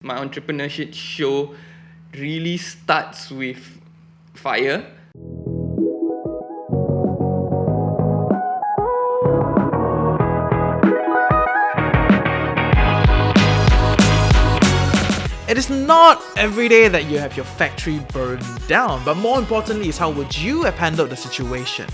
My entrepreneurship show really starts with fire. It is not every day that you have your factory burned down, but more importantly is how would you have handled the situation?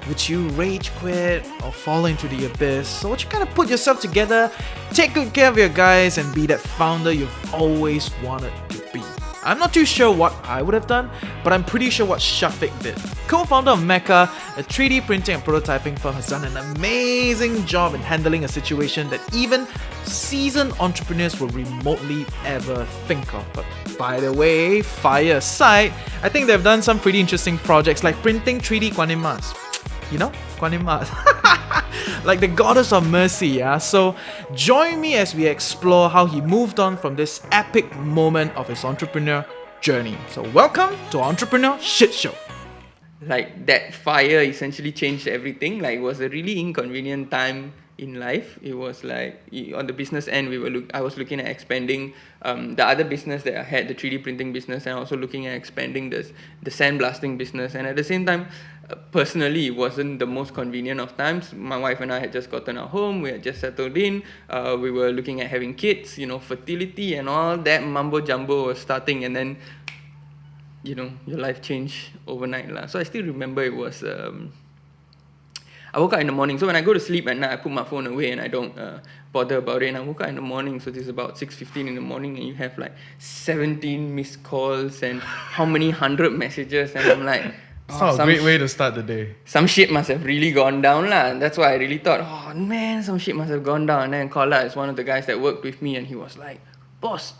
Would you rage quit or fall into the abyss? Or would you kind of put yourself together, take good care of your guys and be that founder you've always wanted to be? I'm not too sure what I would have done, but I'm pretty sure what Shafiq did. Co-founder of Meka, a 3D printing and prototyping firm, has done an amazing job in handling a situation that even seasoned entrepreneurs will remotely ever think of. But by the way, fire aside, I think they've done some pretty interesting projects like printing 3D Kuan Yin masks. You know, Kuan Yin masks. Like the goddess of mercy, yeah? So join me as we explore how he moved on from this epic moment of his entrepreneur journey. So welcome to Entrepreneur Shit Show. Like that fire essentially changed everything. Like it was a really inconvenient time in life. It was like on the business end, I was looking at expanding the other business that I had, the 3D printing business, and also looking at expanding the sandblasting business. And at the same time, personally, it wasn't the most convenient of times. My wife and I had just gotten our home. We had just settled in. We were looking at having kids, fertility and all that mumbo jumbo was starting, and then your life changed overnight lah. So I still remember it was I woke up in the morning. So when I go to sleep at night, I put my phone away and I don't bother about it. And I woke up in the morning, so this is about 6:15 in the morning, and you have like 17 missed calls and how many 100 messages, and I'm like, it's not a great way to start the day. Some shit must have really gone down lah. That's why I really thought, oh man, some shit must have gone down. And then I called out as one of the guys that worked with me, and he was like, boss,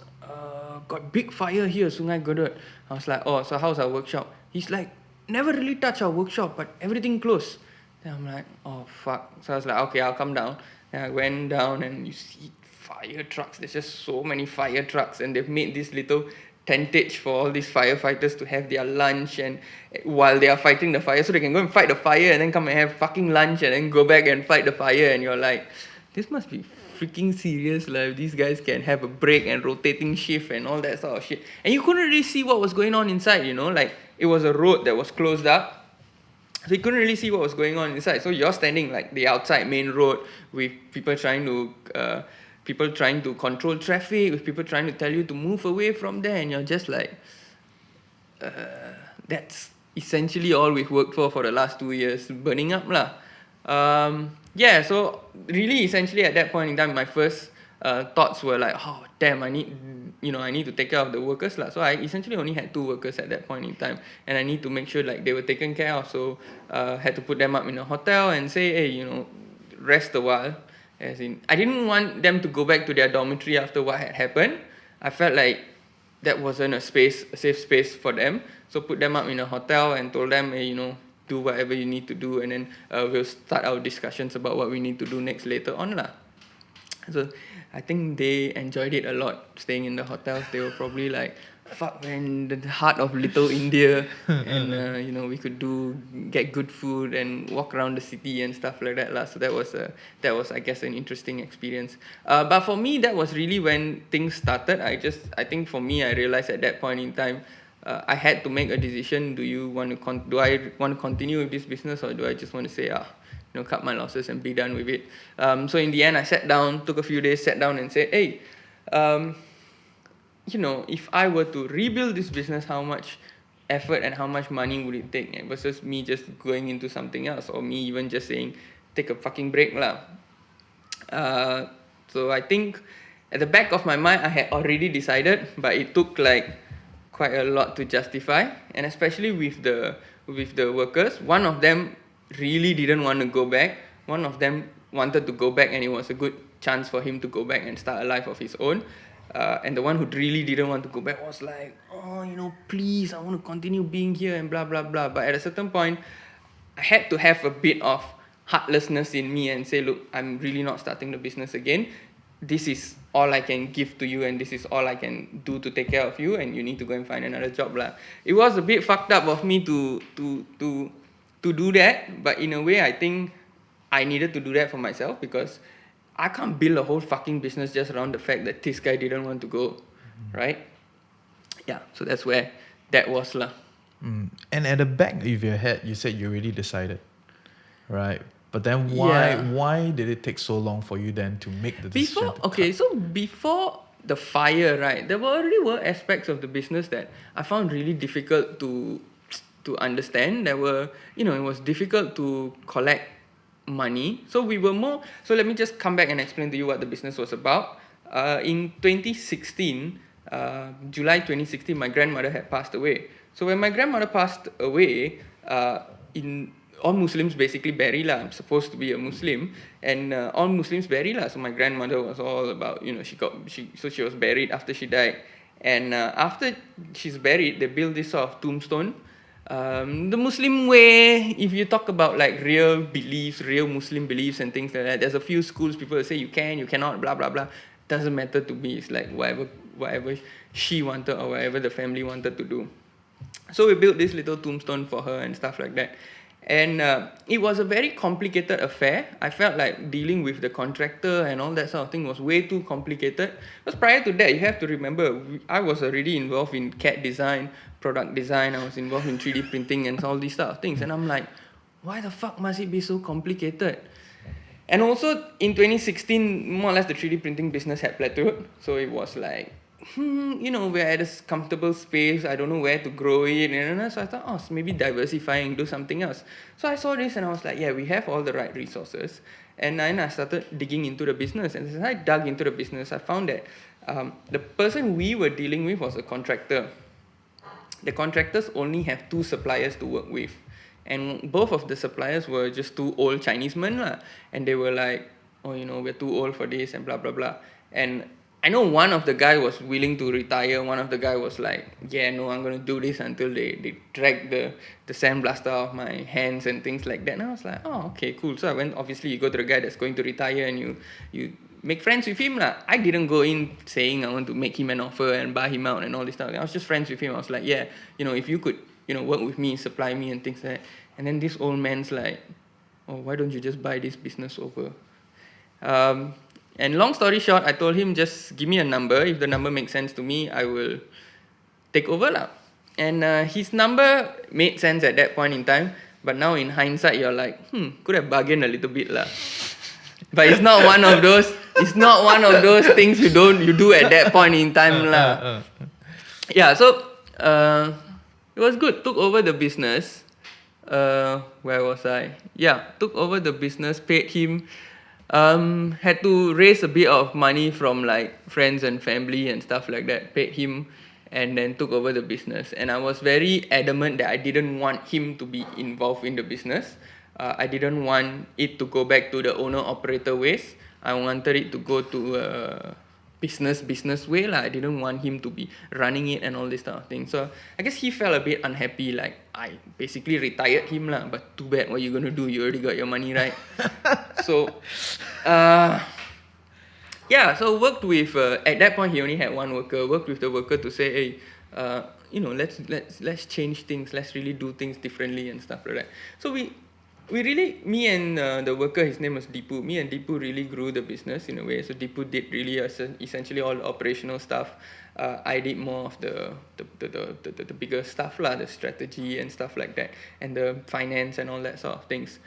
got big fire here, Sungai Gedut. I was like, oh, so how's our workshop? He's like, never really touched our workshop, but everything closed. Then I'm like, oh fuck. So I was like, okay, I'll come down. Then I went down and you see fire trucks. There's just so many fire trucks, and they've made this little tentage for all these firefighters to have their lunch and while they are fighting the fire, so they can go and fight the fire and then come and have fucking lunch and then go back and fight the fire. And you're like, this must be freaking serious, like these guys can have a break and rotating shift and all that sort of shit. And you couldn't really see what was going on inside, like it was a road that was closed up, so you couldn't really see what was going on inside. So you're standing like the outside main road with people trying to control traffic, with people trying to tell you to move away from there, and you're just like, that's essentially all we've worked for the last 2 years, burning up lah. So really essentially at that point in time, my first thoughts were like, oh damn, I need to take care of the workers lah. So I essentially only had 2 workers at that point in time, and I need to make sure like they were taken care of. So had to put them up in a hotel and say, hey, rest a while. As in, I didn't want them to go back to their dormitory after what had happened. I felt like that wasn't a safe space for them. So put them up in a hotel and told them, hey, do whatever you need to do, and then we'll start our discussions about what we need to do next later on lah. So I think they enjoyed it a lot, staying in the hotels. They were probably like, fuck man, the heart of little India, and we could get good food and walk around the city and stuff like that lah. So that was I guess an interesting experience. But for me, that was really when things started. I think for me, I realized at that point in time, I had to make a decision. Do I want to continue with this business, or do I just want to say, cut my losses and be done with it? So in the end, I sat down, took a few days, sat down and said, hey, if I were to rebuild this business, how much effort and how much money would it take, versus me just going into something else, or me even just saying, take a fucking break lah. So I think at the back of my mind, I had already decided, but it took like quite a lot to justify, and especially with the workers. One of them really didn't want to go back. One of them wanted to go back, and it was a good chance for him to go back and start a life of his own. And the one who really didn't want to go back was like, please, I want to continue being here and blah, blah, blah. But at a certain point, I had to have a bit of heartlessness in me and say, look, I'm really not starting the business again. This is all I can give to you, and this is all I can do to take care of you, and you need to go and find another job lah. It was a bit fucked up of me to do that, but in a way I think I needed to do that for myself, because I can't build a whole fucking business just around the fact that this guy didn't want to go. right? Yeah, so that's where that was lah. And at the back of your head, you said you already decided, right? But then Yeah. why did it take so long for you then to make the decision to cut? So before the fire, right, there already were aspects of the business that I found really difficult to understand. There were, it was difficult to collect money. So we were more. So let me just come back and explain to you what the business was about. In 2016, July 2016, my grandmother had passed away. So when my grandmother passed away, in all Muslims basically bury lah. I'm supposed to be a Muslim, and all Muslims bury lah. So my grandmother was all about, she was buried after she died, and after she's buried, they build this sort of tombstone. The Muslim way, if you talk about like real beliefs, real Muslim beliefs and things like that, there's a few schools people say you can, you cannot, blah blah blah. Doesn't matter to me. It's like whatever she wanted or whatever the family wanted to do. So we built this little tombstone for her and stuff like that. And it was a very complicated affair. I felt like dealing with the contractor and all that sort of thing was way too complicated. Because prior to that, you have to remember, I was already involved in CAD design, product design. I was involved in 3D printing and all these sort of things. And I'm like, why the fuck must it be so complicated? And also in 2016, more or less the 3D printing business had plateaued. So it was like, we're at a comfortable space. I don't know where to grow it. So I thought, so maybe diversifying, do something else. So I saw this and I was like, yeah, we have all the right resources. And then I started digging into the business. And as I dug into the business, I found that the person we were dealing with was a contractor. The contractors only have 2 suppliers to work with. And both of the suppliers were just 2 old Chinese men. And they were like, we're too old for this and blah, blah, blah. And I know one of the guy was willing to retire. One of the guy was like, yeah, no, I'm going to do this until they drag the sandblaster off my hands and things like that. And I was like, oh, okay, cool. So I went, obviously, you go to the guy that's going to retire and you make friends with him. I didn't go in saying I want to make him an offer and buy him out and all this stuff. I was just friends with him. I was like, yeah, if you could, work with me, supply me and things like that. And then this old man's like, oh, why don't you just buy this business over? And long story short, I told him, just give me a number. If the number makes sense to me, I will take over lah. And his number made sense at that point in time. But now in hindsight, you're like, could have bargained a little bit lah. But it's not one of those. It's not one of those things you do at that point in time lah. Yeah. So it was good. Took over the business. Where was I? Yeah, took over the business. Paid him. Had to raise a bit of money from like friends and family and stuff like that. Paid him and then took over the business. And I was very adamant that I didn't want him to be involved in the business. I didn't want it to go back to the owner-operator ways. I wanted it to go to a business way lah. I didn't want him to be running it and all this kind of thing. So I guess he felt a bit unhappy. Like I basically retired him lah. But too bad, what you gonna do? You already got your money, right? So, so worked with. At that point, he only had 1 worker. Worked with the worker to say, hey, let's change things. Let's really do things differently and stuff like that. So we really, me and the worker, his name was Deepu. Me and Deepu really grew the business in a way. So Deepu did really essentially all the operational stuff. I did more of the bigger stuff lah, the strategy and stuff like that, and the finance and all that sort of things.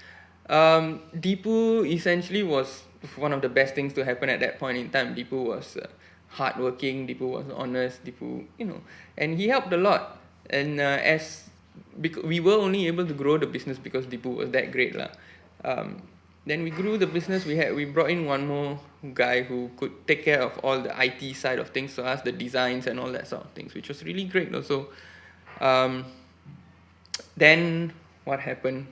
Deepu essentially was one of the best things to happen at that point in time. Deepu was hardworking. Deepu was honest. Deepu, and he helped a lot. And we were only able to grow the business because Deepu was that great lah. Then we grew the business. We brought in one more guy who could take care of all the IT side of things, so us the designs and all that sort of things, which was really great also. Then what happened?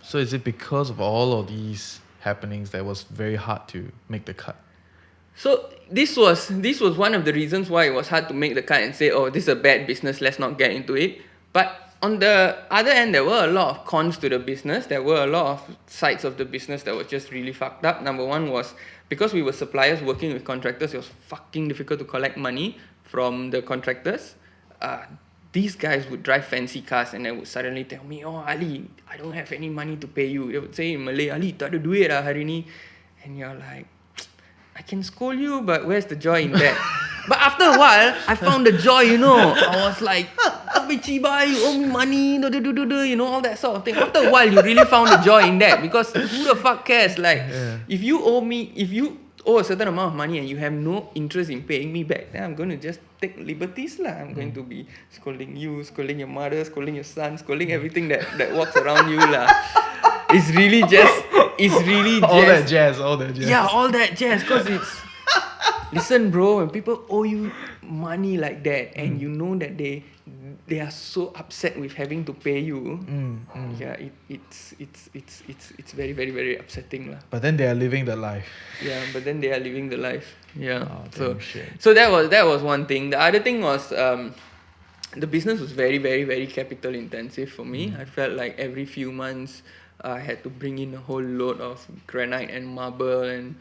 So is it because of all of these happenings that it was very hard to make the cut? So this was one of the reasons why it was hard to make the cut and say, oh, this is a bad business, let's not get into it. But on the other end, there were a lot of cons to the business. There were a lot of sides of the business that were just really fucked up. Number one was, because we were suppliers working with contractors, it was fucking difficult to collect money from the contractors. These guys would drive fancy cars and they would suddenly tell me, oh, Ali, I don't have any money to pay you. They would say in Malay, Ali, tak ada duit lah hari ni. And you're like, I can scold you, but where's the joy in that? But after a while, I found the joy, you know. I was like, Chiba, you owe me money, you know, all that sort of thing. After a while, you really found the joy in that because who the fuck cares? Like, if you owe a certain amount of money and you have no interest in paying me back, then I'm going to just take liberties lah. I'm going to be scolding you, scolding your mother, scolding your son, scolding everything that walks around you lah. It's really just all that jazz. Yeah, all that jazz. Because it's listen, bro, when people owe you money like that and you know that they are so upset with having to pay you, yeah, it's very, very, very upsetting lah. But then they are living the life. Yeah, but then they are living the life. Yeah. Oh, So that was one thing. The other thing was the business was very, very, very capital intensive for me. I felt like every few months I had to bring in a whole load of granite and marble and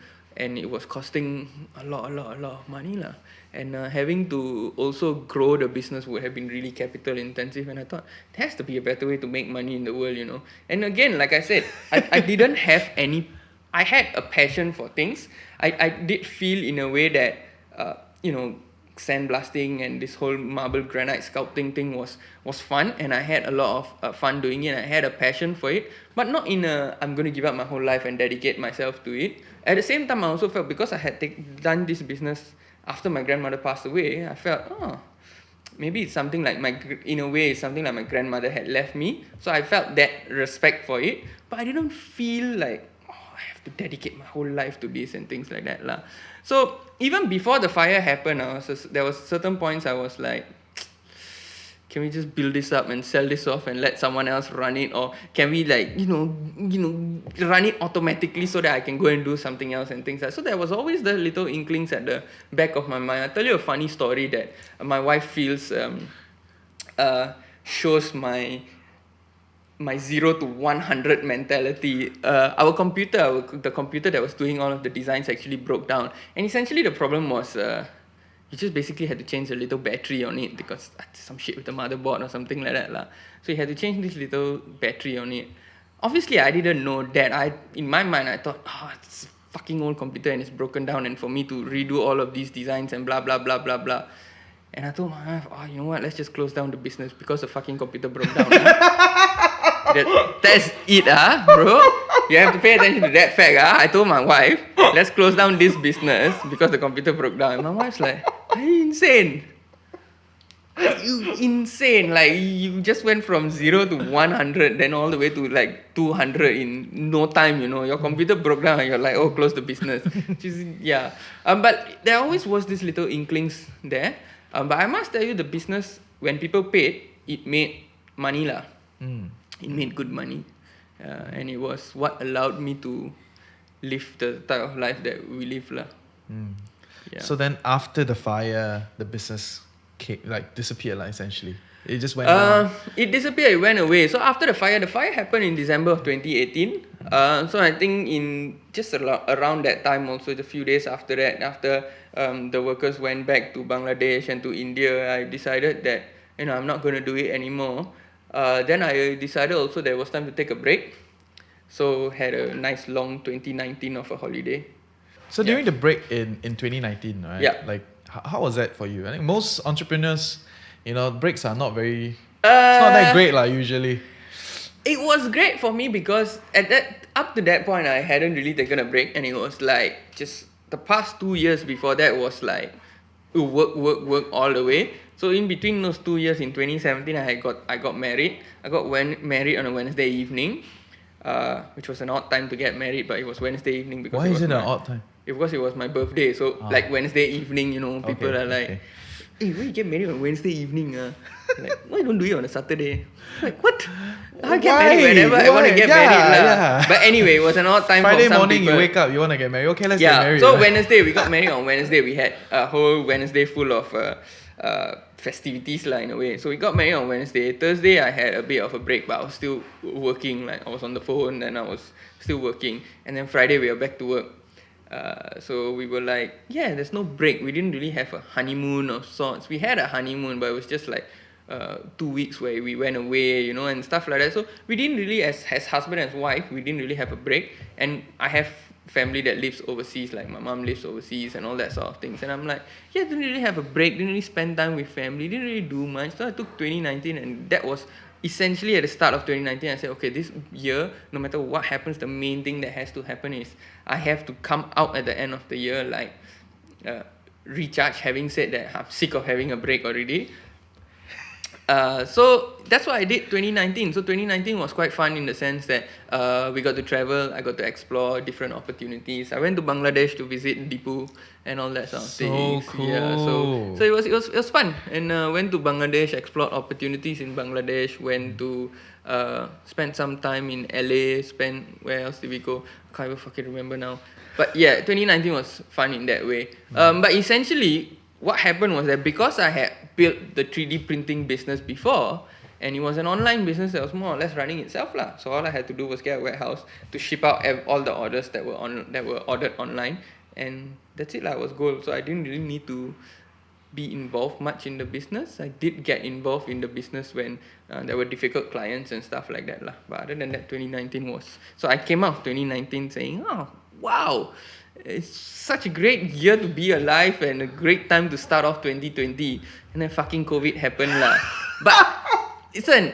it was costing a lot of money lah. And having to also grow the business would have been really capital intensive, and I thought there has to be a better way to make money in the world, you know. And again, like I said, I didn't have any. I had a passion for things. I did feel in a way that you know, sandblasting and this whole marble granite sculpting thing was fun, and I had a lot of fun doing it. I had a passion for it, but not in a I'm going to give up my whole life and dedicate myself to it. At the same time, I also felt because I had done this business after my grandmother passed away, I felt maybe it's something like in a way it's something like my grandmother had left me. So I felt that respect for it, but I didn't feel like I have to dedicate my whole life to this and things like that lah. So even before the fire happened, there was certain points I was like, can we just build this up and sell this off and let someone else run it, or can we like you know run it automatically so that I can go and do something else and things like that. So there was always the little inklings at the back of my mind. I'll tell you a funny story that my wife feels shows my 0 to 100 mentality. The computer that was doing all of the designs actually broke down, and essentially the problem was you just basically had to change a little battery on it because some shit with the motherboard or something like that lah. So you had to change this little battery on it. Obviously, I didn't know that. In my mind, I thought, it's a fucking old computer and it's broken down, and for me to redo all of these designs and blah blah blah blah blah. And I told my wife, you know what? Let's just close down the business because the fucking computer broke down. That's it, bro. You have to pay attention to that fact. I told my wife, let's close down this business because the computer broke down. And my wife's like, are you insane? Are you insane? Like, you just went from 0 to 100, then all the way to like 200 in no time, you know. Your computer broke down and you're like, close the business. Yeah. But there always was this little inklings there. But I must tell you, the business, when people paid, it made money lah. It made good money. And it was what allowed me to live the type of life that we live lah. Yeah. So then after the fire, the business disappeared essentially. It just went down. It disappeared, it went away. So after the fire happened in December of 2018. So I think in just around that time also, a few days after that, after the workers went back to Bangladesh and to India, I decided that I'm not going to do it anymore. Then I decided also there was time to take a break. So had a nice long 2019 of a holiday. So during the break in 2019, right? Yeah. Like, how was that for you? I think most entrepreneurs, breaks are not very... it's not that great usually. It was great for me because up to that point, I hadn't really taken a break. And it was like just the past 2 years before that was like work all the way. So in between those 2 years in 2017, I got married. I got married on a Wednesday evening, which was an odd time to get married, but it was Wednesday evening because why is it an odd time? Because it was my birthday. So like Wednesday evening, people are like, hey, why you get married on Wednesday evening? Like, why don't do it on a Saturday? Like, what? I get married whenever I want to get married. Yeah. But anyway, it was an odd time Friday for some morning people. You wake up, you want to get married. Okay, let's get married. So Wednesday, we got married on Wednesday. We had a whole Wednesday full of festivities in a way. So we got married on Wednesday. Thursday, I had a bit of a break, but I was still working. Like, I was on the phone and I was still working. And then Friday, we were back to work. So we were like, there's no break. We didn't really have a honeymoon of sorts. We had a honeymoon, but it was just like 2 weeks where we went away, and stuff like that. So we didn't really, as husband and wife, we didn't really have a break. And I have family that lives overseas, like my mom lives overseas and all that sort of things. And I'm like, yeah, didn't really have a break, didn't really spend time with family, didn't really do much. So I took 2019, and that was essentially at the start of 2019. I said, okay, this year, no matter what happens, the main thing that has to happen is I have to come out at the end of the year like recharge, having said that I'm sick of having a break already. So that's what I did 2019. So 2019 was quite fun in the sense that we got to travel, I got to explore different opportunities. I went to Bangladesh to visit Dipu and all that sort of things. cool. Yeah, so it was fun. And went to Bangladesh, explored opportunities in Bangladesh, went to spend some time in LA, where else did we go? Can't even fucking remember now. But yeah, 2019 was fun in that way. But essentially, what happened was that because I had built the 3D printing business before, and it was an online business that was more or less running itself lah. So all I had to do was get a warehouse to ship out all the orders that were ordered online, and that's it lah. It was gold. So I didn't really need to be involved much in the business. I did get involved in the business when there were difficult clients and stuff like that lah. But other than that, 2019 was. So I came out of 2019 saying, oh wow, it's such a great year to be alive and a great time to start off 2020, and then fucking COVID happened lah. But listen,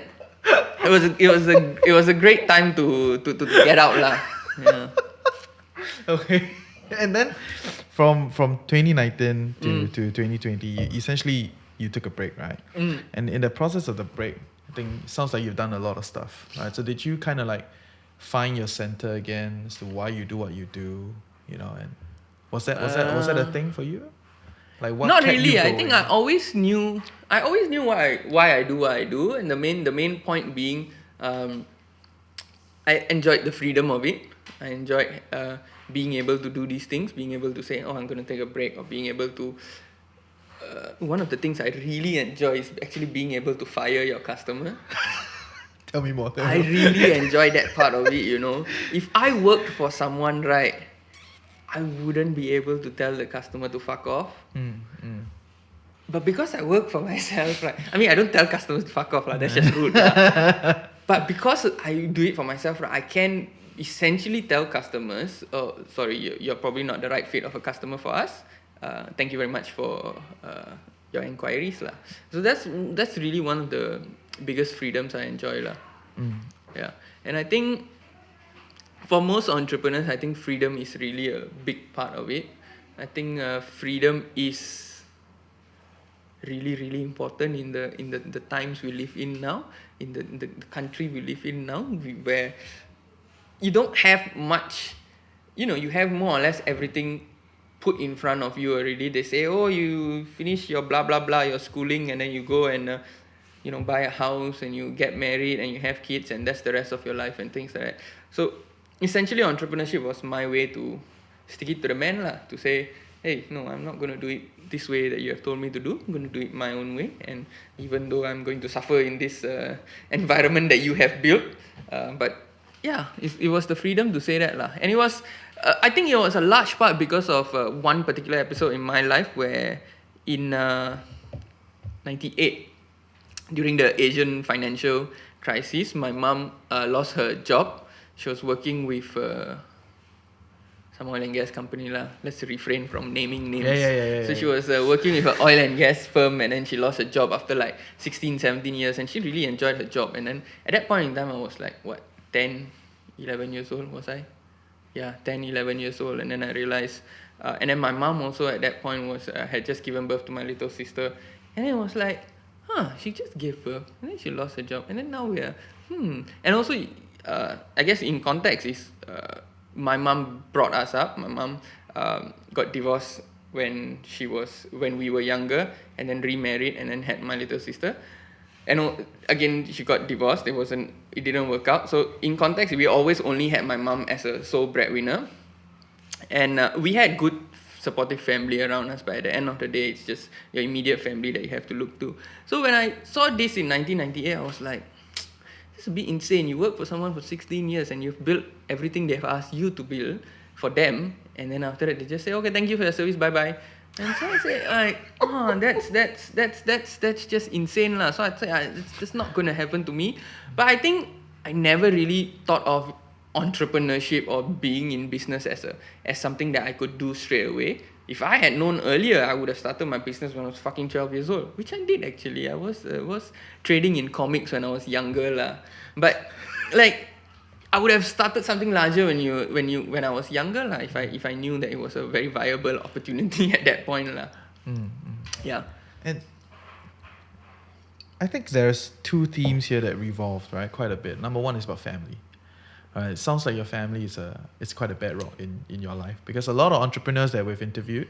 it was a great time to get out lah. Yeah. Okay. And then from 2019 to 2020, essentially you took a break, right? And in the process of the break, I think it sounds like you've done a lot of stuff, right? So did you kind of like find your center again as to why you do what you do, and was that a thing for you? Like what? Not kept really. you I going? think I always knew why I do what I do, and the main point being, I enjoyed the freedom of it. I enjoyed being able to do these things, being able to say, oh, I'm going to take a break, or being able to. One of the things I really enjoy is actually being able to fire your customer. Tell me more. I really enjoy that part of it, If I worked for someone, right, I wouldn't be able to tell the customer to fuck off. But because I work for myself, right, I mean, I don't tell customers to fuck off, that's just rude. But because I do it for myself, right, I can essentially tell customers, oh, sorry, you're probably not the right fit of a customer for us. Thank you very much for your inquiries. So that's really one of the biggest freedoms I enjoy. Yeah. And I think for most entrepreneurs, I think freedom is really a big part of it. I think freedom is really, really important in the times we live in now, in the country we live in now, where you don't have much, you have more or less everything put in front of you already. They say, oh, you finish your blah blah blah, your schooling, and then you go and buy a house and you get married and you have kids, and that's the rest of your life and things like that. So essentially, entrepreneurship was my way to stick it to the man to say, hey, no, I'm not going to do it this way that you have told me to do. I'm going to do it my own way, and even though I'm going to suffer in this environment that you have built, but yeah, it was the freedom to say that and it was I think it was a large part because of one particular episode in my life where in 98, during the Asian financial crisis, my mom lost her job. She was working with some oil and gas company Let's refrain from naming names. So she was working with an oil and gas firm, and then she lost her job after like 16, 17 years, and she really enjoyed her job. And then at that point in time, I was like, 10, 11 years old was I? Yeah, 10, 11 years old. And then I realized, and then my mom also at that point had just given birth to my little sister. And then it was like, she just gave birth, and then she lost her job. And then now we are, And also, I guess in context is, my mom brought us up. My mom got divorced when we were younger, and then remarried, and then had my little sister. And again, she got divorced. It didn't work out. So in context, we always only had my mom as a sole breadwinner, and we had good supportive family around us. But at the end of the day, it's just your immediate family that you have to look to. So when I saw this in 1998, I was like, this is a bit insane. You work for someone for 16 years and you've built everything they've asked you to build for them, and then after that they just say, okay, thank you for your service, bye bye. And so I say, that's just insane lah. So I'd say it's just not gonna happen to me. But I think I never really thought of entrepreneurship or being in business as something that I could do straight away. If I had known earlier, I would have started my business when I was fucking 12 years old, which I did actually. I was trading in comics when I was younger lah. But like, I would have started something larger when I was younger lah. If I knew that it was a very viable opportunity at that point lah. Yeah. And I think there's two themes here that revolved, right, quite a bit. Number one is about family. It sounds like your family is quite a bedrock in your life, because a lot of entrepreneurs that we've interviewed,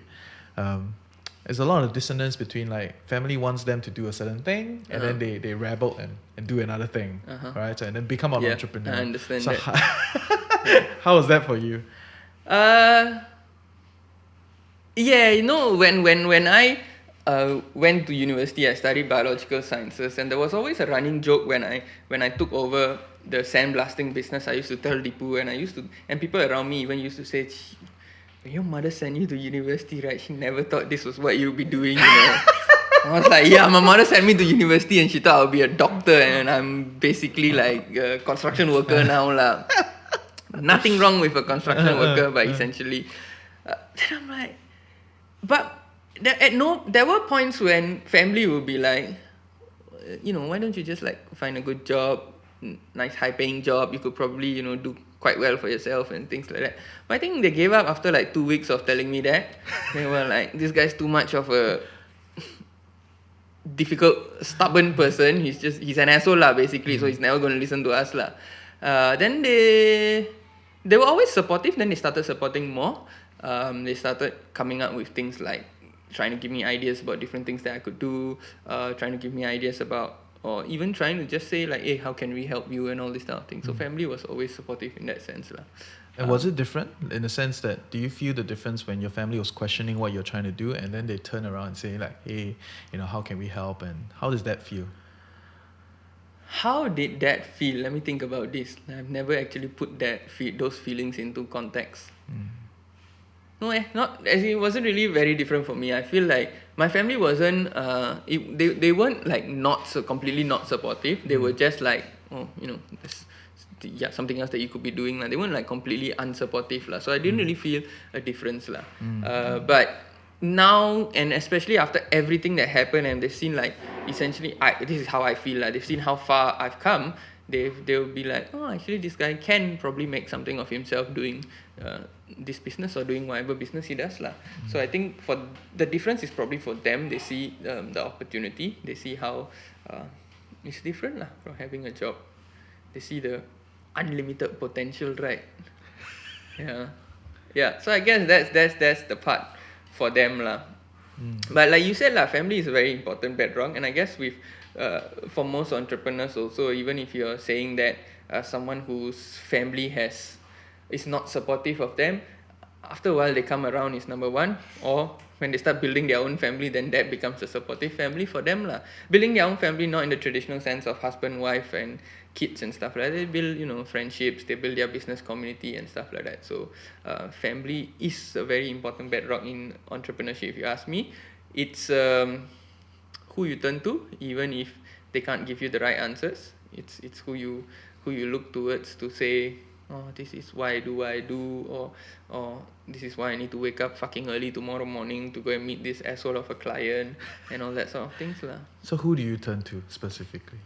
there's a lot of dissonance between like family wants them to do a certain thing and then they rebel and do another thing, right? So, and then become an entrepreneur. I understand so that. How was that for you? Yeah, you know, when I went to university, I studied biological sciences, and there was always a running joke when I took over the sandblasting business. I used to tell Dipu, and people around me even used to say, when your mother sent you to university, right, she never thought this was what you'd be doing, you know. I was like, yeah, my mother sent me to university and she thought I'll be a doctor, and I'm basically like a construction worker now lah. Nothing wrong with a construction worker, but essentially, then I'm like, but there were points when family would be like, you know, why don't you just like find a good job, nice high paying job, you could probably, you know, do quite well for yourself and things like that. But I think they gave up after like 2 weeks of telling me that. They were like, this guy's too much of a difficult, stubborn person. He's an asshole lah, basically, so he's never going to listen to us lah. Then they were always supportive. Then they started supporting more. They started coming up with things like trying to give me ideas about different things that I could do, trying to give me ideas about, or even trying to just say like, hey, how can we help you, and all this kind of thing. So family was always supportive in that sense lah. And was it different in the sense that, do you feel the difference when your family was questioning what you're trying to do and then they turn around and say like, hey, you know, how can we help, and how does that feel? How did that feel? Let me think about this. I've never actually put those feelings into context. No, not as it wasn't really very different for me. I feel like my family wasn't. They weren't like completely not supportive. They were just like, oh, you know, something else that you could be doing. They weren't like completely unsupportive lah. So I didn't really feel a difference lah. But now, and especially after everything that happened, and they've seen like essentially, this is how I feel like. They've seen how far I've come. They'll be like, oh, actually this guy can probably make something of himself doing this business or doing whatever business he does lah. So I think for the difference is probably for them. They see the opportunity. They see how it's different lah from having a job. They see the unlimited potential, right? Yeah. So I guess that's the part for them lah. But like you said lah, family is a very important bedrock, and I guess for most entrepreneurs also, even if you're saying that someone whose family is not supportive of them, after a while they come around is number one, or when they start building their own family, then that becomes a supportive family for them lah. Building their own family not in the traditional sense of husband, wife and kids and stuff like that. They build, you know, friendships, they build their business community and stuff like that. So family is a very important bedrock in entrepreneurship, if you ask me. It's who you turn to, even if they can't give you the right answers. It's who you look towards to say, oh, this is why I do what I do, or this is why I need to wake up fucking early tomorrow morning to go and meet this asshole of a client and all that sort of things lah. So who do you turn to specifically?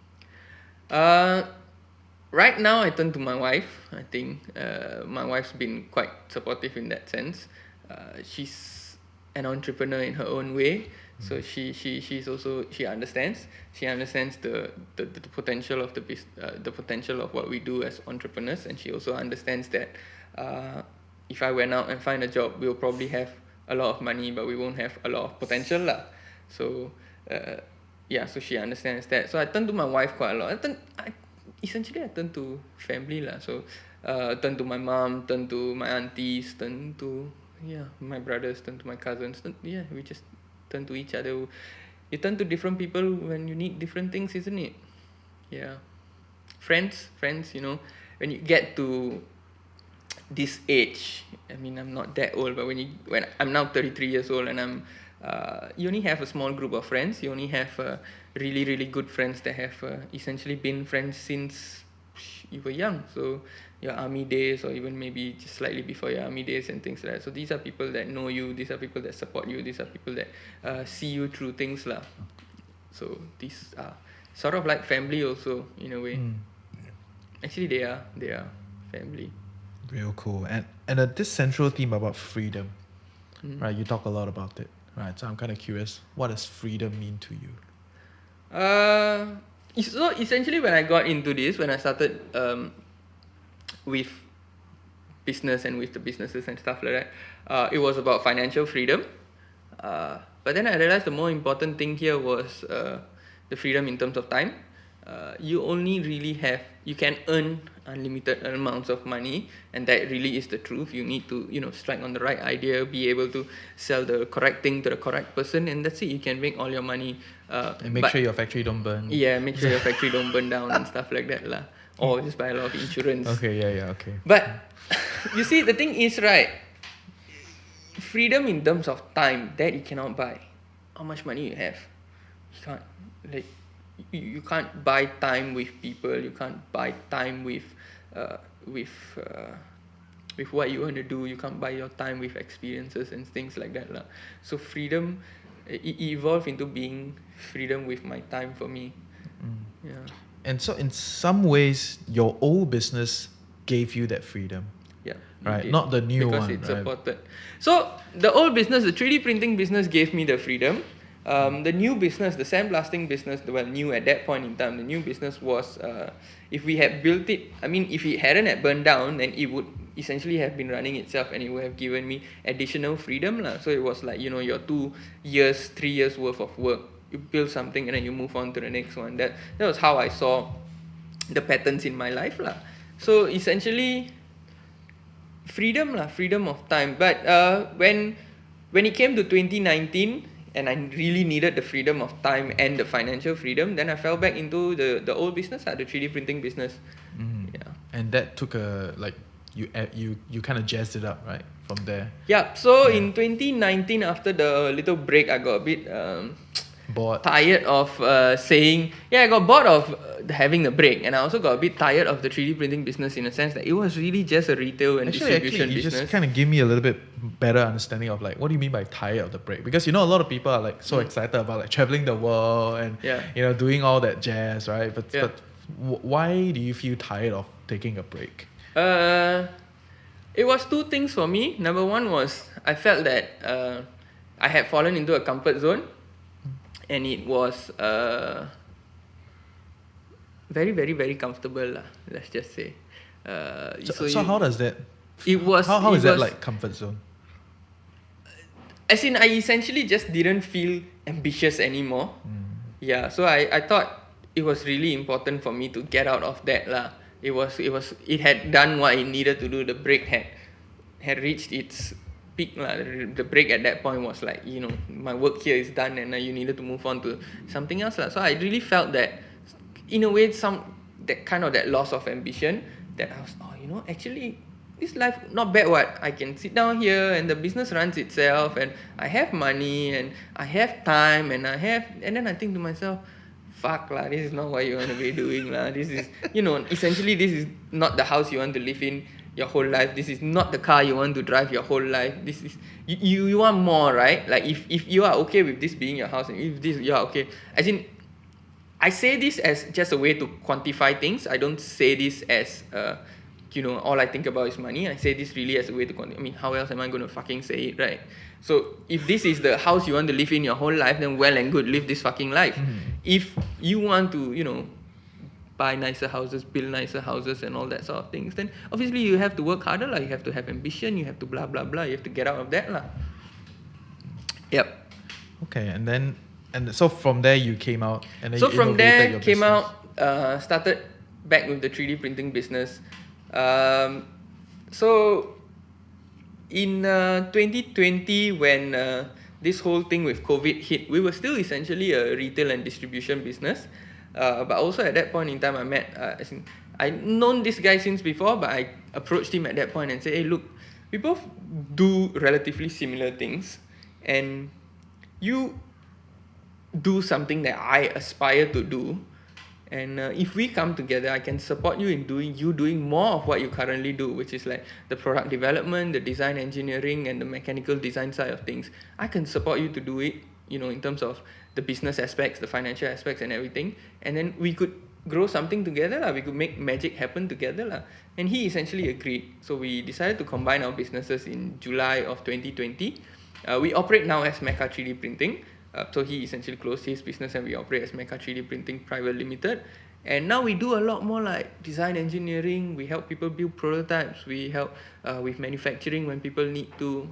Right now I turn to my wife. I think my wife's been quite supportive in that sense. She's an entrepreneur in her own way. So she's also, she understands the potential of the potential of what we do as entrepreneurs, and she also understands that if I went out and find a job, we'll probably have a lot of money, but we won't have a lot of potential lah. So so she understands that. So I turn to my wife quite a lot. Essentially I turn to family lah. So turn to my mom, turn to my aunties, turn to my brothers, turn to my cousins. We just turn to each other. You turn to different people when you need different things, isn't it? Yeah. Friends, you know, when you get to this age, I mean, I'm not that old, but when I'm now 33 years old, and you only have a small group of friends. You only have really, really good friends that have essentially been friends since you were young. So your army days, or even maybe just slightly before your army days and things like that. So these are people that know you, these are people that support you, these are people that see you through things lah. So these are sort of like family also in a way. Actually they are family. Real cool. And this central theme about freedom, right? You talk a lot about it, right? So I'm kind of curious, what does freedom mean to you? So essentially when I got into this, when I started with business and with the businesses and stuff like that, it was about financial freedom. But then I realized the more important thing here was the freedom in terms of time. You only really you can earn unlimited amounts of money, and that really is the truth. You need to, strike on the right idea, be able to sell the correct thing to the correct person, and that's it. You can make all your money. And make sure your factory don't burn. Yeah, make sure your factory don't burn down and stuff like that lah. Or just buy a lot of insurance. Okay, yeah, okay. But you see, the thing is, right, freedom in terms of time, that you cannot buy. How much money you have, you can't. Like, you can't buy time with people. You can't buy time with what you want to do. You can't buy your time with experiences and things like that lah. So freedom, it evolved into being freedom with my time for me. Yeah. And so in some ways, your old business gave you that freedom. Yeah. Right, not the new because one. Because it's right? supported. So the old business, the 3D printing business, gave me the freedom. The new business, the sandblasting business, well, new at that point in time, the new business was, if we had built it, I mean, if it hadn't had burned down, then it would essentially have been running itself, and it would have given me additional freedom lah. So it was like, your 2 years, 3 years worth of work. You build something and then you move on to the next one. That was how I saw the patterns in my life lah. So essentially, freedom of time. But when it came to 2019, and I really needed the freedom of time and the financial freedom, then I fell back into the old business, the 3D printing business. Yeah. And that took you kind of jazzed it up, right, from there. Yeah. So in 2019, after the little break, I got a bit bored, tired of saying, I got bored of having the break, and I also got a bit tired of the 3D printing business in a sense that it was really just a retail and distribution you business. just kind of give me a little bit better understanding of like, what do you mean by tired of the break? Because a lot of people are like so excited about like traveling the world and doing all that jazz, right? But why do you feel tired of taking a break? It was two things for me. Number one was I felt that I had fallen into a comfort zone, and it was very, very, very comfortable lah, let's just say. So how does that? It was. How is that like comfort zone? As in, I essentially just didn't feel ambitious anymore. Yeah, so I thought it was really important for me to get out of that lah. It had done what it needed to do. The break had reached its peak lah. The break at that point was like, my work here is done, and you needed to move on to something else lah. So I really felt that, in a way, that loss of ambition, that I was, actually, this life not bad. What I can sit down here and the business runs itself, and I have money and I have time and then I think to myself, fuck lah, this is not what you want to be doing lah. This is, essentially this is not the house you want to live in your whole life. This is not the car you want to drive your whole life. This is, you want more, right? Like if you are okay with this being your house, and if this you are okay, as in, I say this as just a way to quantify things. I don't say this as all I think about is money. I say this really as a way to quantify. I mean, how else am I going to fucking say it, right? So if this is the house you want to live in your whole life, then well and good, live this fucking life. If you want to, buy nicer houses, build nicer houses and all that sort of things, then obviously you have to work harder lah. You have to have ambition, you have to blah blah blah, you have to get out of that lah. Yep. Okay, and so from there you came out, and then so you from there your came business. out, started back with the 3D printing business. So in 2020, when this whole thing with COVID hit, we were still essentially a retail and distribution business. But also at that point in time, I met, I'd known this guy since before, but I approached him at that point and said, hey, look, we both do relatively similar things, and you do something that I aspire to do, And if we come together, I can support you in doing more of what you currently do, which is like the product development, the design engineering, and the mechanical design side of things. I can support you to do it, in terms of the business aspects, the financial aspects, and everything. And then we could grow something together lah. We could make magic happen together lah. And he essentially agreed. So we decided to combine our businesses in July of 2020. We operate now as Meka 3D Printing. So he essentially closed his business and we operate as Meka 3D Printing Private Limited. And now we do a lot more like design engineering. We help people build prototypes. We help with manufacturing when people need to.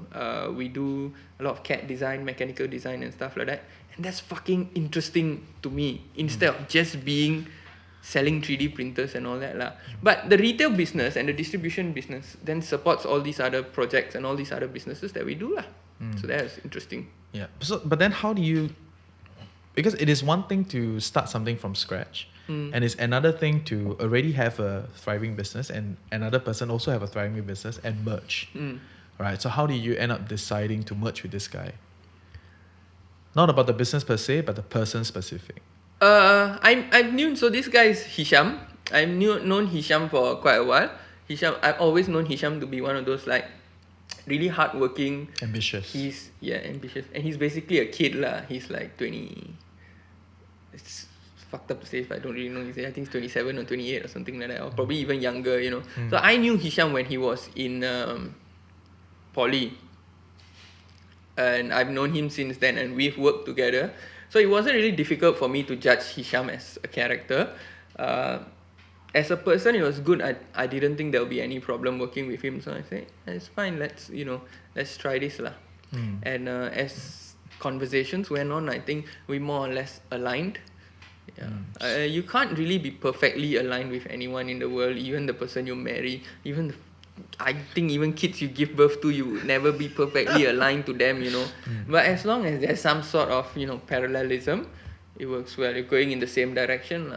We do a lot of CAD design, mechanical design, and stuff like that. And that's fucking interesting to me instead of just being selling 3D printers and all that lah. But the retail business and the distribution business then supports all these other projects and all these other businesses that we do lah. So that's interesting. Yeah. So, but then how do you? Because it is one thing to start something from scratch, and it's another thing to already have a thriving business and another person also have a thriving business and merge. Right. So how do you end up deciding to merge with this guy? Not about the business per se, but the person specific. I've known, so this guy is Hisham. I've known Hisham for quite a while. I've always known Hisham to be one of those like really hardworking, ambitious. He's ambitious, and he's basically a kid lah. He's like 20. It's fucked up to say if I don't really know. I think he's 27 or 28 or something like that, or probably even younger. So I knew Hisham when he was in poly, and I've known him since then, and we've worked together. So it wasn't really difficult for me to judge Hisham as a character. As a person, it was good. I didn't think there would be any problem working with him. So I said, it's fine. Let's try this lah. And as conversations went on, I think we more or less aligned. Yeah. You can't really be perfectly aligned with anyone in the world, even the person you marry, I think even kids you give birth to, you would never be perfectly aligned to them, But as long as there's some sort of, parallelism, it works well. You're going in the same direction.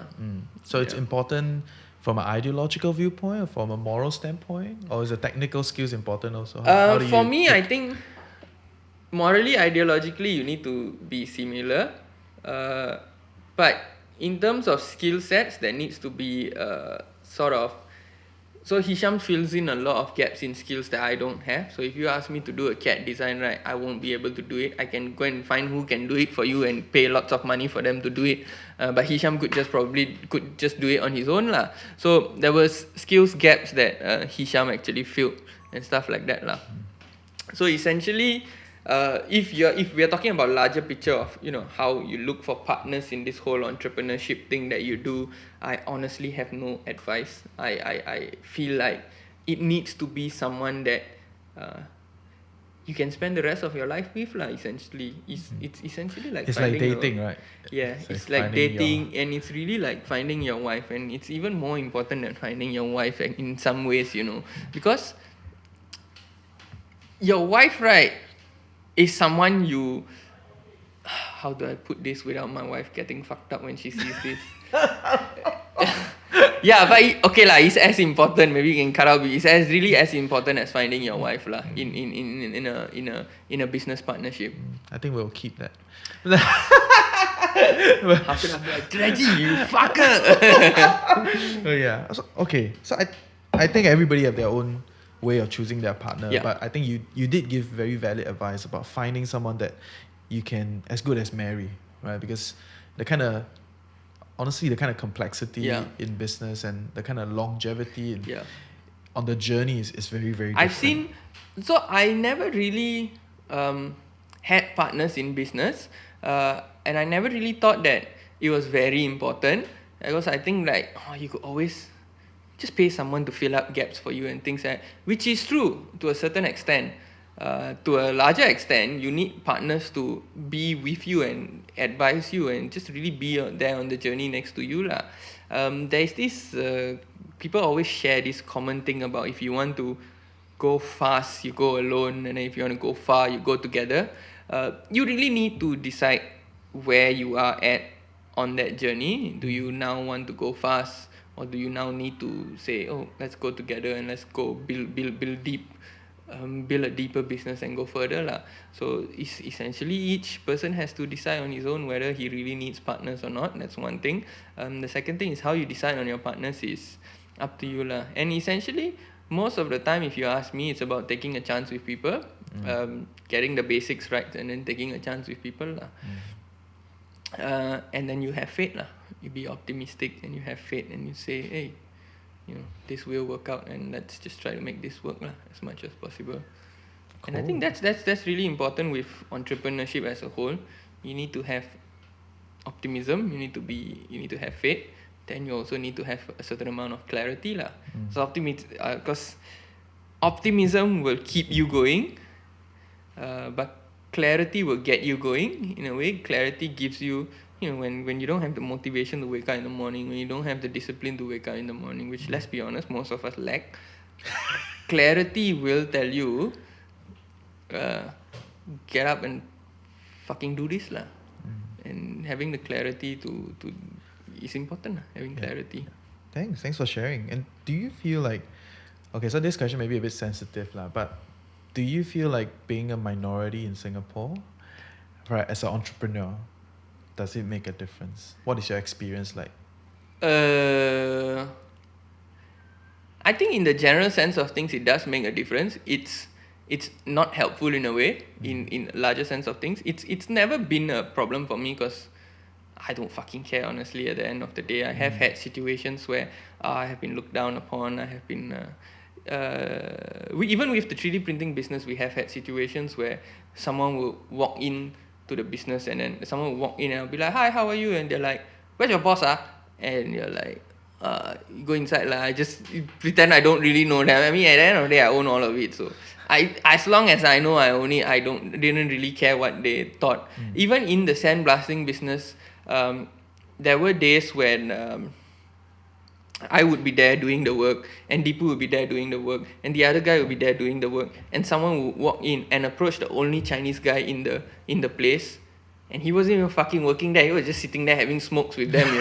So it's important from an ideological viewpoint or from a moral standpoint? Or is the technical skills important also? For me, I think morally, ideologically, you need to be similar. But in terms of skill sets, there needs to be sort of. So Hisham fills in a lot of gaps in skills that I don't have. So if you ask me to do a CAD design, right, I won't be able to do it. I can go and find who can do it for you and pay lots of money for them to do it. But Hisham could just do it on his own lah. So there was skills gaps that Hisham actually filled and stuff like that lah. So essentially, if we are talking about larger picture of how you look for partners in this whole entrepreneurship thing that you do, I honestly have no advice. I feel like it needs to be someone that you can spend the rest of your life with lah. Essentially, it's essentially like it's like dating, right? Yeah, it's like dating, and it's really like finding your wife, and it's even more important than finding your wife in some ways, because your wife, right, is someone you. How do I put this without my wife getting fucked up when she sees this? Yeah, but okay lah. It's as important. Maybe you can cut out. It's really as important as finding your wife lah. In a business partnership. I think we'll keep that. How could I be like, Reggie, you fucker? Oh yeah. So I think everybody have their own way of choosing their partner. Yeah. But I think you did give very valid advice about finding someone that you can as good as marry, right? Because the kind of complexity in business and the kind of longevity on the journey is very, very different. So I never really had partners in business, and I never really thought that it was very important, because I think like you could always just pay someone to fill up gaps for you and things like that, which is true to a certain extent. To a larger extent, you need partners to be with you and advise you and just really be there on the journey next to you lah. There's this people always share this common thing about if you want to go fast, you go alone, and then if you want to go far, you go together. You really need to decide where you are at on that journey. Do you now want to go fast, or do you now need to say, oh, let's go together and let's go build deep? build a deeper business and go further lah. So it's essentially each person has to decide on his own whether he really needs partners or not. That's one thing. The second thing is how you decide on your partners is up to you lah. And essentially most of the time, if you ask me, it's about taking a chance with people, getting the basics right, and then taking a chance with people lah. And then you have faith lah. You be optimistic and you have faith and you say, hey, this will work out, and let's just try to make this work lah, as much as possible. Cool. And I think that's really important with entrepreneurship as a whole. You need to have optimism. You need to have faith. Then you also need to have a certain amount of clarity lah. So because optimism will keep you going, but clarity will get you going. In a way, clarity gives you, when you don't have the motivation to wake up in the morning, when you don't have the discipline to wake up in the morning, which, let's be honest, most of us lack, clarity will tell you, get up and fucking do this lah. And having the clarity to is important lah, having clarity. Thanks for sharing. And do you feel like, okay, so this question may be a bit sensitive lah, but do you feel like being a minority in Singapore, right, as an entrepreneur, does it make a difference? What is your experience like? I think in the general sense of things, it does make a difference. It's not helpful in a way, in a larger sense of things. It's never been a problem for me because I don't fucking care, honestly. At the end of the day, I have had situations where I have been looked down upon. I have been even with the 3D printing business, we have had situations where someone will walk in to the business, and then someone will walk in and I'll be like, hi, how are you? And they're like, where's your boss? And you're like, you go inside lah. I just pretend I don't really know them. I mean, at the end of the day, I own all of it. So as long as I know I own it, didn't really care what they thought. Even in the sandblasting business, there were days when I would be there doing the work, and Deepu would be there doing the work, and the other guy would be there doing the work, and someone would walk in and approach the only Chinese guy in the place, and he wasn't even fucking working there. He was just sitting there having smokes with them,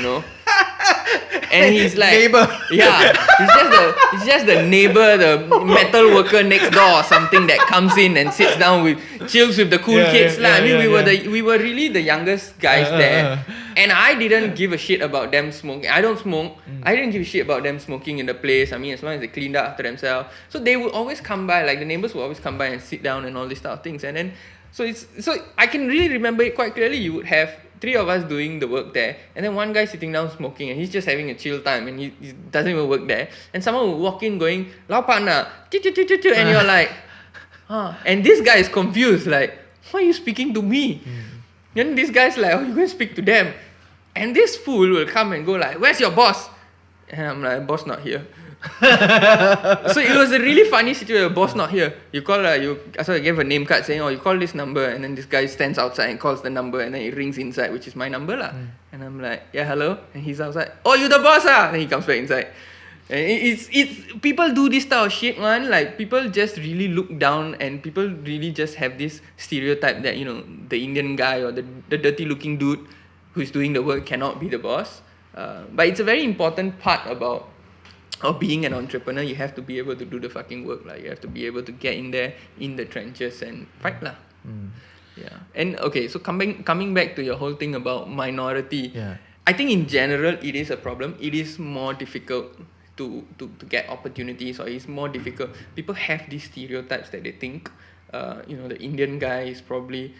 And he's like, neighbor. Yeah, he's just the neighbor, the metal worker next door or something that comes in and sits down chills with the cool kids lah. We were really the youngest guys there, and I didn't give a shit about them smoking. I don't smoke. I didn't give a shit about them smoking in the place. I mean, as long as they cleaned up after themselves, so they would always come by. Like the neighbors would always come by and sit down and all these type of things. And then so I can really remember it quite clearly. You would have 3 of us doing the work there, and then one guy sitting down smoking, and he's just having a chill time, and he doesn't even work there. And someone will walk in going, "Laopan ah," and you're like, and this guy is confused, like, why are you speaking to me? Then this guy's like, oh, you're going to speak to them. And this fool will come and go like, where's your boss? And I'm like, boss not here. So it was a really funny situation. Boss not here. You call so I gave a name card saying, you call this number, and then this guy stands outside and calls the number, and then it rings inside, which is my number lah. And I'm like, yeah, hello. And he's outside. Oh, you the boss ah? And he comes back inside. And it's people do this type of shit, man. Like people just really look down, and people really just have this stereotype that the Indian guy or the dirty looking dude who's doing the work cannot be the boss. But it's a very important part of being an entrepreneur. You have to be able to do the fucking work. You have to be able to get in there in the trenches and fight lah. Yeah. And okay, so coming back to your whole thing about minority, I think in general it is a problem. It is more difficult to get opportunities, or it's more difficult. People have these stereotypes that they think the Indian guy is probably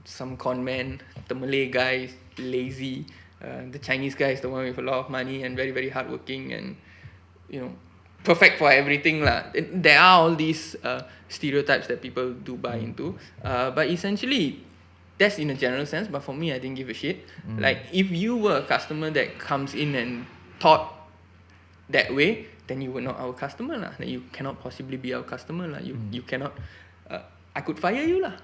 some con man, the Malay guy is lazy, the Chinese guy is the one with a lot of money and very, very hardworking and perfect for everything lah. There are all these stereotypes that people do buy into, but essentially that's in a general sense. But for me, I didn't give a shit. Like if you were a customer that comes in and thought that way, then you were not our customer lah. Then you cannot possibly be our customer lah. You cannot. I could fire you lah.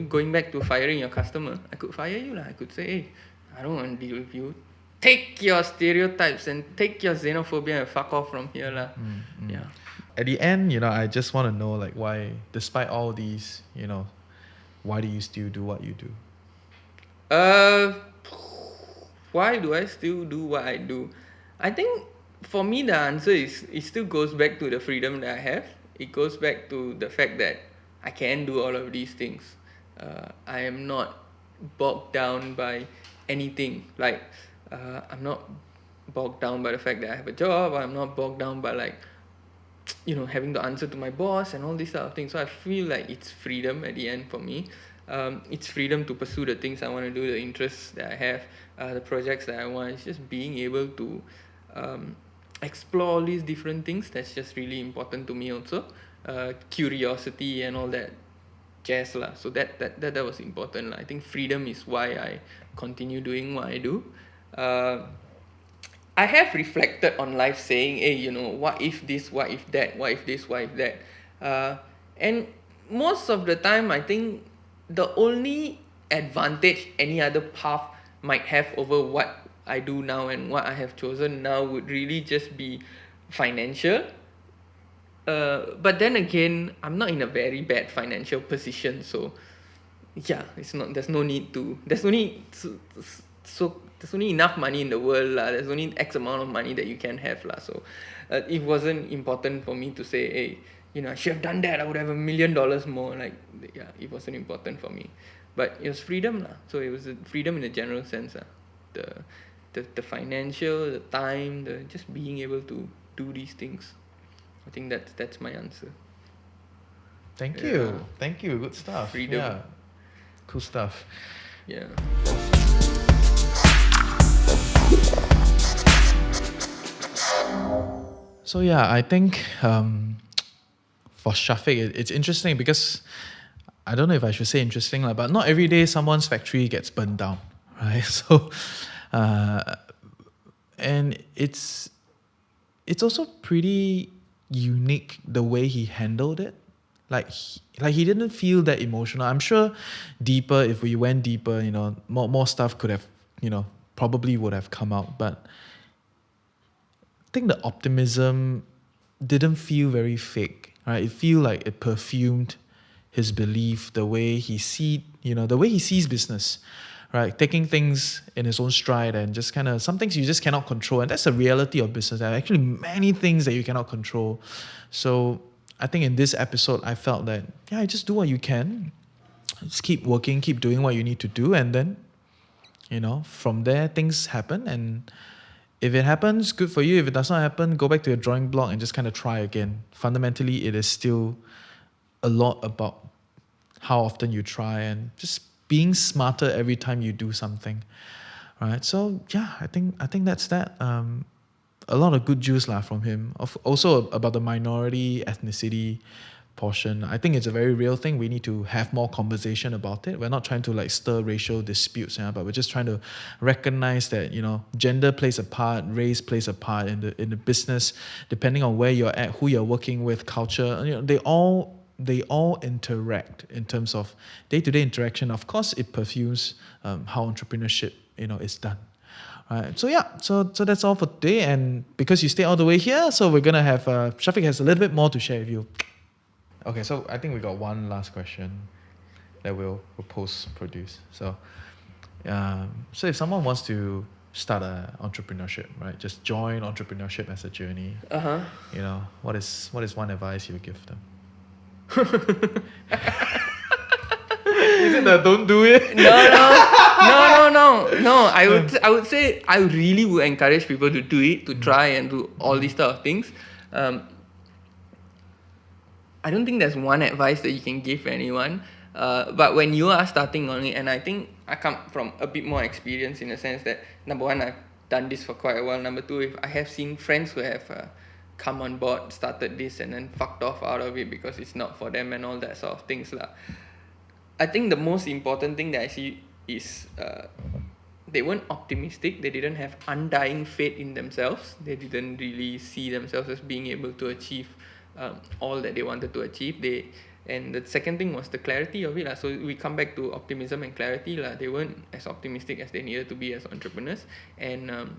Going back to firing your customer, I could fire you lah. I could say, hey, I don't want to deal with you. Take your stereotypes and take your xenophobia and fuck off from here lah. Yeah. At the end, I just want to know, like, why, despite all these, why do you still do what you do? Why do I still do what I do? I think for me the answer is it still goes back to the freedom that I have. it goes back to the fact that I can do all of these things. I am not bogged down by anything. Like, I'm not bogged down by the fact that I have a job. I'm not bogged down by like, having to answer to my boss and all these sort of things. So I feel like it's freedom at the end for me. It's freedom to pursue the things I want to do, the interests that I have, the projects that I want. It's just being able to explore all these different things. That's just really important to me also. Curiosity and all that jazz lah. So that was important lah. I think freedom is why I continue doing what I do. I have reflected on life saying, hey, what if this, what if that, what if this, what if that. And most of the time, I think the only advantage any other path might have over what I do now and what I have chosen now would really just be financial. But then again, I'm not in a very bad financial position, so yeah, there's only enough money in the world lah. There's only X amount of money that you can have lah. So it wasn't important for me to say, hey, I should have done that, I would have $1 million more. Like, yeah, it wasn't important for me. But it was freedom lah. So it was freedom in a general sense lah. The financial, the time, the just being able to do these things. I think that's my answer. Thank you. Good stuff. Freedom. Yeah. Cool stuff. Yeah. So yeah, I think for Shafiq, it's interesting because I don't know if I should say interesting, but not every day someone's factory gets burned down, right? So, and it's also pretty unique the way he handled it. Like he didn't feel that emotional. I'm sure deeper, if we went deeper, more stuff could have, probably would have come out. But I think the optimism didn't feel very fake, right? It feel like it perfumed his belief, the way he sees business, right? Taking things in his own stride and just kind of, some things you just cannot control. And that's the reality of business. There are actually many things that you cannot control. So I think in this episode, I felt that, yeah, just do what you can. Just keep working, keep doing what you need to do. And then, from there, things happen. And if it happens, good for you. If it does not happen, go back to your drawing block and just kind of try again. Fundamentally, it is still a lot about how often you try and just being smarter every time you do something, right? So yeah, I think that's that. A lot of good juice from him. Also about the minority ethnicity portion. I think it's a very real thing. We need to have more conversation about it. We're not trying to stir racial disputes, but we're just trying to recognize that gender plays a part, race plays a part in the business, depending on where you're at, who you're working with, culture. They all interact in terms of day-to-day interaction. Of course, it perfumes how entrepreneurship is done. Right. So yeah, so that's all for today. And because you stay all the way here, so we're gonna have Shafiq has a little bit more to share with you. Okay, so I think we got one last question that we'll post-produce. So, so if someone wants to start an entrepreneurship, right? Just join entrepreneurship as a journey. What is one advice you would give them? Is it the don't do it? No. I would say I really would encourage people to do it, to try and do all these type of things. I don't think there's one advice that you can give anyone. But when you are starting on it, and I think I come from a bit more experience in the sense that, number one, I've done this for quite a while. Number two, if I have seen friends who have come on board, started this, and then fucked off out of it because it's not for them and all that sort of things lah. I think the most important thing that I see is they weren't optimistic. They didn't have undying faith in themselves. They didn't really see themselves as being able to achieve all that they wanted to achieve. And the second thing was the clarity of it. So we come back to optimism and clarity. They weren't as optimistic as they needed to be as entrepreneurs. And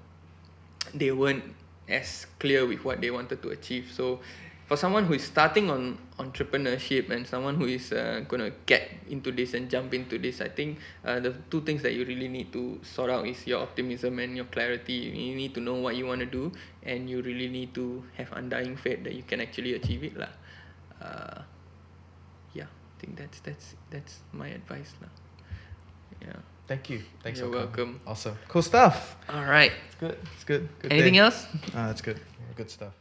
they weren't as clear with what they wanted to achieve. So for someone who is starting on entrepreneurship and someone who is going to get into this and jump into this, I think the two things that you really need to sort out is your optimism and your clarity. You need to know what you want to do, and you really need to have undying faith that you can actually achieve it lah. Yeah, I think that's my advice lah. Yeah. Thank you. Thanks You're for coming. welcome. Awesome. Cool stuff. All right. It's good. It's good. Good Anything day. else? That's good. Good stuff.